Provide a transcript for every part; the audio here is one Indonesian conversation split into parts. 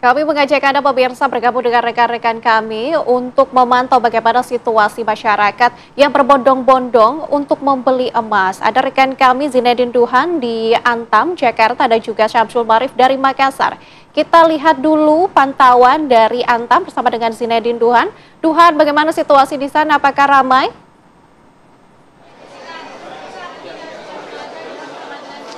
Kami mengajak Anda pemirsa bergabung dengan rekan-rekan kami untuk memantau bagaimana situasi masyarakat yang berbondong-bondong untuk membeli emas. Ada rekan kami Zinedine Duhan di Antam, Jakarta dan juga Syamsul Marif dari Makassar. Kita lihat dulu pantauan dari Antam bersama dengan Zinedine Duhan. Duhan, bagaimana situasi di sana? Apakah ramai?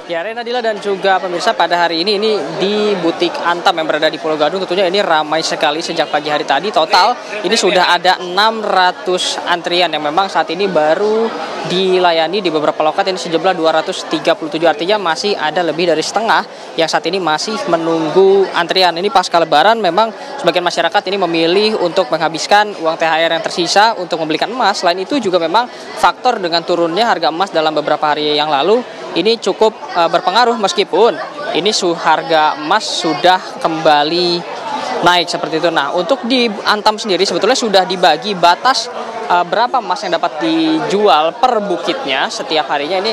Ya, Renadila dan juga pemirsa, pada hari ini di butik Antam yang berada di Pulau Gadung tentunya ini ramai sekali sejak pagi hari tadi. Total ini sudah ada 600 antrian yang memang saat ini baru dilayani di beberapa loket, ini sejumlah 237, artinya masih ada lebih dari setengah yang saat ini masih menunggu antrian. Ini pasca Lebaran memang sebagian masyarakat ini memilih untuk menghabiskan uang THR yang tersisa untuk membelikan emas. Selain itu juga memang faktor dengan turunnya harga emas dalam beberapa hari yang lalu ini cukup berpengaruh, meskipun ini harga emas sudah kembali naik seperti itu. Nah, untuk di Antam sendiri sebetulnya sudah dibagi batas berapa emas yang dapat dijual per bukitnya setiap harinya. Ini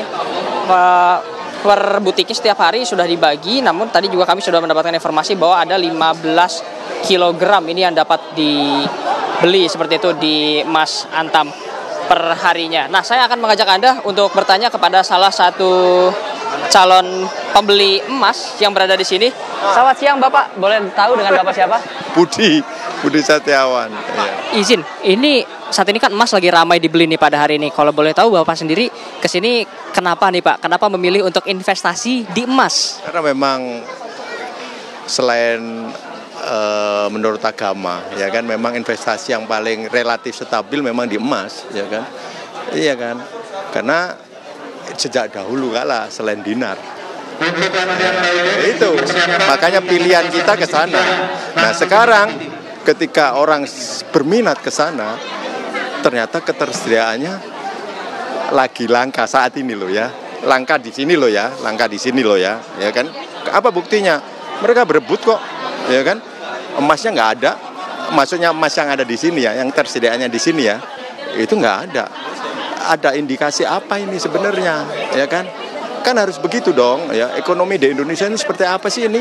per butiknya setiap hari sudah dibagi, namun tadi juga kami sudah mendapatkan informasi bahwa ada 15 kg ini yang dapat dibeli seperti itu di emas Antam per harinya. Nah, saya akan mengajak Anda untuk bertanya kepada salah satu calon pembeli emas yang berada di sini. Selamat siang Bapak, boleh tahu dengan Bapak siapa? Budi Setiawan. Ya. Izin, ini saat ini kan emas lagi ramai dibeli nih pada hari ini. Kalau boleh tahu Bapak sendiri ke sini kenapa nih Pak? Kenapa memilih untuk investasi di emas? Karena memang selain menurut agama, ya kan, memang investasi yang paling relatif stabil memang di emas, ya kan, iya kan, karena sejak dahulu kala selain dinar, itu makanya pilihan kita ke sana. Nah sekarang ketika orang berminat ke sana, ternyata ketersediaannya lagi langka saat ini loh ya, langka di sini loh ya, ya kan, apa buktinya? Mereka berebut kok, ya kan. Emasnya nggak ada, maksudnya emas yang ada di sini ya, yang tersediaannya di sini ya, itu nggak ada. Ada indikasi apa ini sebenarnya, ya kan? Kan harus begitu dong, ya. Ekonomi di Indonesia ini seperti apa sih ini,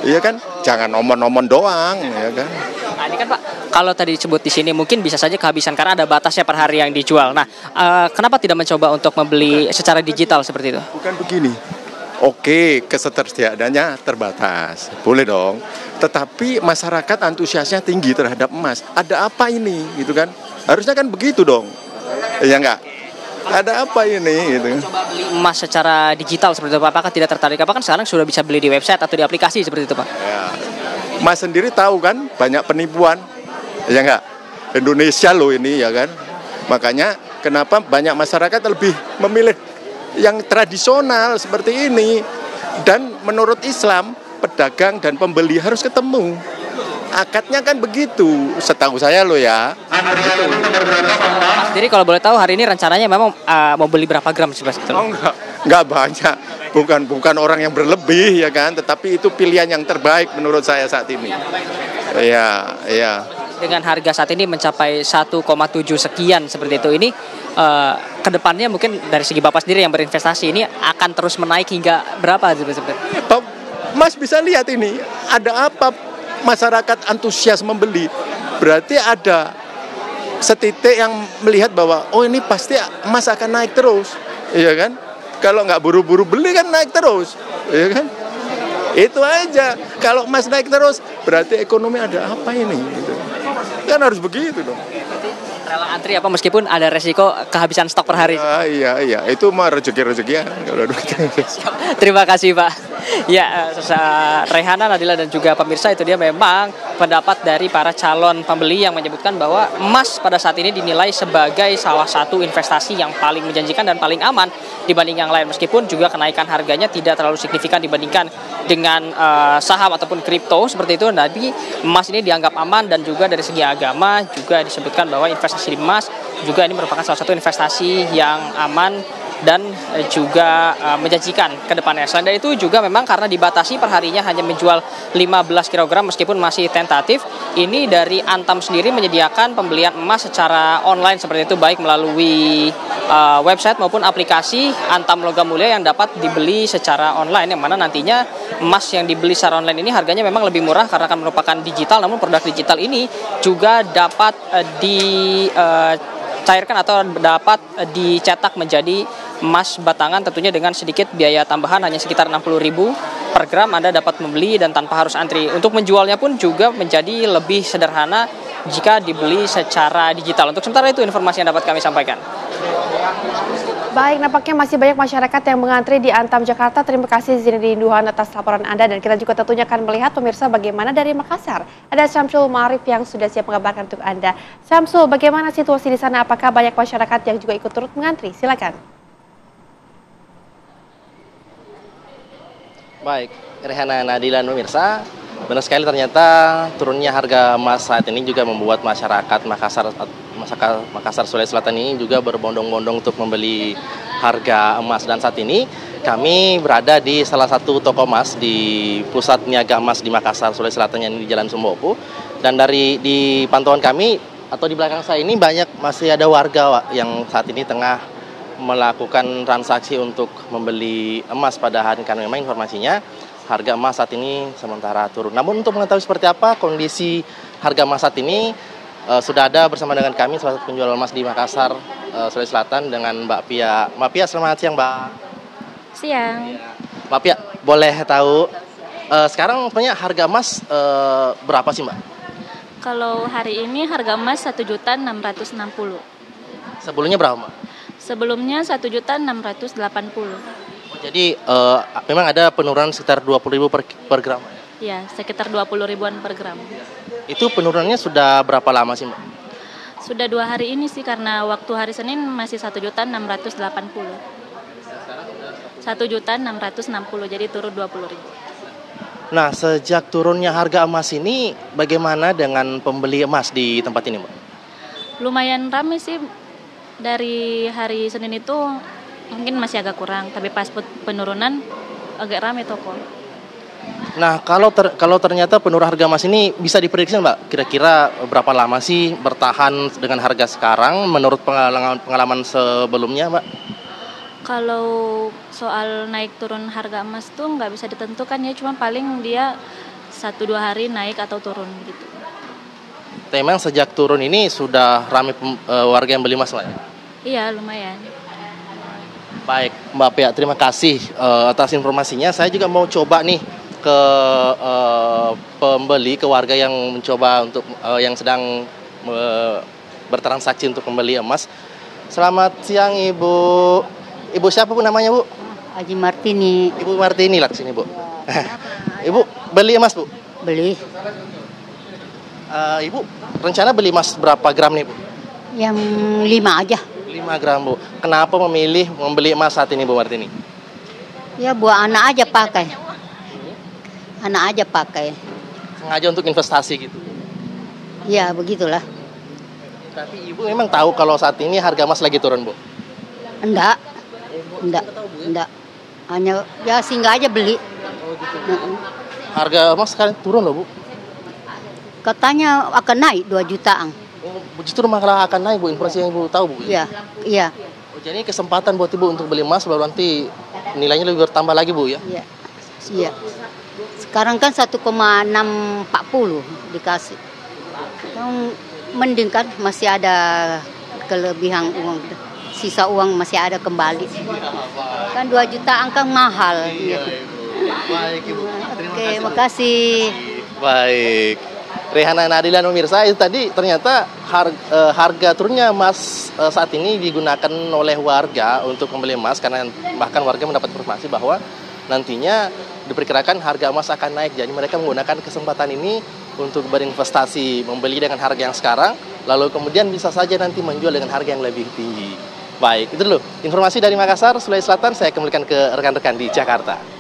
ya kan? Jangan omon-omon doang, ya kan? Nah, ini kan Pak, kalau tadi disebut di sini mungkin bisa saja kehabisan karena ada batasnya per hari yang dijual. Nah, kenapa tidak mencoba untuk membeli secara digital seperti itu? Bukan begini. Oke, ketersediaannya terbatas, boleh dong. Tetapi masyarakat antusiasnya tinggi terhadap emas. Ada apa ini, gitu kan? Harusnya kan begitu dong, ya enggak? Ada apa ini, gitu? Coba beli emas secara digital seperti itu, apakah tidak tertarik? Apa kan sekarang sudah bisa beli di website atau di aplikasi seperti itu, Pak? Ya, Mas sendiri tahu kan, banyak penipuan, ya enggak? Indonesia loh ini, ya kan? Makanya kenapa banyak masyarakat lebih memilih yang tradisional seperti ini. Dan menurut Islam, pedagang dan pembeli harus ketemu. Akadnya kan begitu, setahu saya loh ya. Jadi kalau boleh tahu hari ini rencananya memang mau beli berapa gram sih Mas? Oh enggak banyak. Bukan orang yang berlebih ya kan, tetapi itu pilihan yang terbaik menurut saya saat ini. Iya. Dengan harga saat ini mencapai 1,7 sekian seperti itu, ini kedepannya mungkin dari segi Bapak sendiri yang berinvestasi ini akan terus menaik hingga berapa sebenarnya? Mas bisa lihat ini, ada apa masyarakat antusias membeli, berarti ada setitik yang melihat bahwa oh ini pasti emas akan naik terus, iya kan? Kalau nggak buru-buru beli kan naik terus, iya kan? Itu aja. Kalau emas naik terus, berarti ekonomi ada apa ini? Gitu. Kan harus begitu dong. Rela antri apa meskipun ada resiko kehabisan stok per hari? Iya. Itu mah rezeki-rezekian. Terima kasih Pak. Ya, Rehana, Nadila dan juga pemirsa, itu dia memang pendapat dari para calon pembeli yang menyebutkan bahwa emas pada saat ini dinilai sebagai salah satu investasi yang paling menjanjikan dan paling aman dibanding yang lain. Meskipun juga kenaikan harganya tidak terlalu signifikan dibandingkan dengan saham ataupun kripto seperti itu. Tapi emas ini dianggap aman, dan juga dari segi agama juga disebutkan bahwa investasi di emas juga ini merupakan salah satu investasi yang aman dan juga menjanjikan ke depannya. Selain dari itu juga memang karena dibatasi perharinya hanya menjual 15 kg meskipun masih tentatif, ini dari Antam sendiri menyediakan pembelian emas secara online seperti itu, baik melalui website maupun aplikasi Antam Logam Mulia yang dapat dibeli secara online, yang mana nantinya emas yang dibeli secara online ini harganya memang lebih murah karena akan merupakan digital, namun produk digital ini juga dapat dicairkan atau dapat dicetak menjadi emas batangan, tentunya dengan sedikit biaya tambahan hanya sekitar 60.000 per gram Anda dapat membeli dan tanpa harus antri. Untuk menjualnya pun juga menjadi lebih sederhana jika dibeli secara digital. Untuk sementara itu informasi yang dapat kami sampaikan. Baik, nampaknya masih banyak masyarakat yang mengantri di Antam Jakarta. Terima kasih Zinedine Duhan atas laporan Anda, dan kita juga tentunya akan melihat pemirsa bagaimana dari Makassar. Ada Syamsul Ma'arif yang sudah siap mengabarkan untuk Anda. Syamsul, bagaimana situasi di sana? Apakah banyak masyarakat yang juga ikut turut mengantri? Silakan. Baik, Rehana, Nadila, pemirsa, benar sekali ternyata turunnya harga emas saat ini juga membuat masyarakat Makassar Sulawesi Selatan ini juga berbondong-bondong untuk membeli harga emas. Dan saat ini kami berada di salah satu toko emas di pusat niaga emas di Makassar Sulawesi Selatan yang di Jalan Sumbopo. Dan di pantauan kami atau di belakang saya ini masih ada warga yang saat ini tengah melakukan transaksi untuk membeli emas pada hari, karena memang informasinya harga emas saat ini sementara turun. Namun untuk mengetahui seperti apa kondisi harga emas saat ini, sudah ada bersama dengan kami salah satu penjual emas di Makassar, Sulawesi Selatan, dengan Mbak Pia. Mbak Pia, selamat siang, Mbak. Siang. Mbak Pia, boleh tahu sekarang sebenarnya harga emas berapa sih, Mbak? Kalau hari ini harga emas 1.660.000. Sebelumnya berapa, Mbak? Sebelumnya 1.680.000. Jadi memang ada penurunan sekitar 20.000 per gram. Ya, sekitar 20.000-an per gram. Itu penurunannya sudah berapa lama sih, Mbak? Sudah 2 hari ini sih, karena waktu hari Senin masih 1.680.000. 1.660.000, jadi turun 20.000. Nah, sejak turunnya harga emas ini, bagaimana dengan pembeli emas di tempat ini, Mbak? Lumayan ramai sih. Dari hari Senin itu mungkin masih agak kurang, tapi pas penurunan agak ramai toko. Nah, kalau ternyata penurunan harga emas ini bisa diprediksi, Mbak, kira-kira berapa lama sih bertahan dengan harga sekarang menurut pengalaman sebelumnya, Mbak? Kalau soal naik turun harga emas tuh nggak bisa ditentukan ya, cuma paling dia 1-2 hari naik atau turun gitu. Memang sejak turun ini sudah ramai warga yang beli emas, Mbak? Iya, lumayan. Baik, Mbak Pia, terima kasih atas informasinya. Saya juga mau coba nih ke pembeli, ke warga yang mencoba untuk yang sedang bertransaksi untuk membeli emas. Selamat siang, Ibu. Ibu siapa, Bu, namanya, Bu? Haji Martini. Ibu Martini lah kesini, Bu. Ibu beli emas, Bu? Beli. Ibu rencana beli emas berapa gram nih, Bu? Yang 5 aja. 5 gram, Bu. Kenapa memilih membeli emas saat ini, Bu Martini? Ya buat anak aja pakai. Anak aja pakai. Sengaja untuk investasi gitu? Ya begitulah. Tapi Ibu memang tahu kalau saat ini harga emas lagi turun, Bu? Enggak. Hanya ya singgah aja beli. Harga emas sekarang turun loh, Bu? Katanya akan naik 2 jutaan. Justru malah akan naik, Bu, informasi yang Ibu tahu, Bu? Iya. Jadi kesempatan buat Ibu untuk beli emas baru nanti nilainya lebih bertambah lagi, Bu, ya? Iya. Sekarang kan 1,640 dikasih. Mending kan masih ada kelebihan uang. Sisa uang masih ada kembali. Kan 2 jutaan kan mahal. Iya, Ibu. Baik, Ibu. Oke, makasih. Baik. Rehana, Nadila, pemirsa, itu tadi ternyata harga turunnya emas saat ini digunakan oleh warga untuk membeli emas, karena bahkan warga mendapat informasi bahwa nantinya diperkirakan harga emas akan naik. Jadi mereka menggunakan kesempatan ini untuk berinvestasi, membeli dengan harga yang sekarang, lalu kemudian bisa saja nanti menjual dengan harga yang lebih tinggi. Baik, itu dulu informasi dari Makassar, Sulawesi Selatan. Saya kembalikan ke rekan-rekan di Jakarta.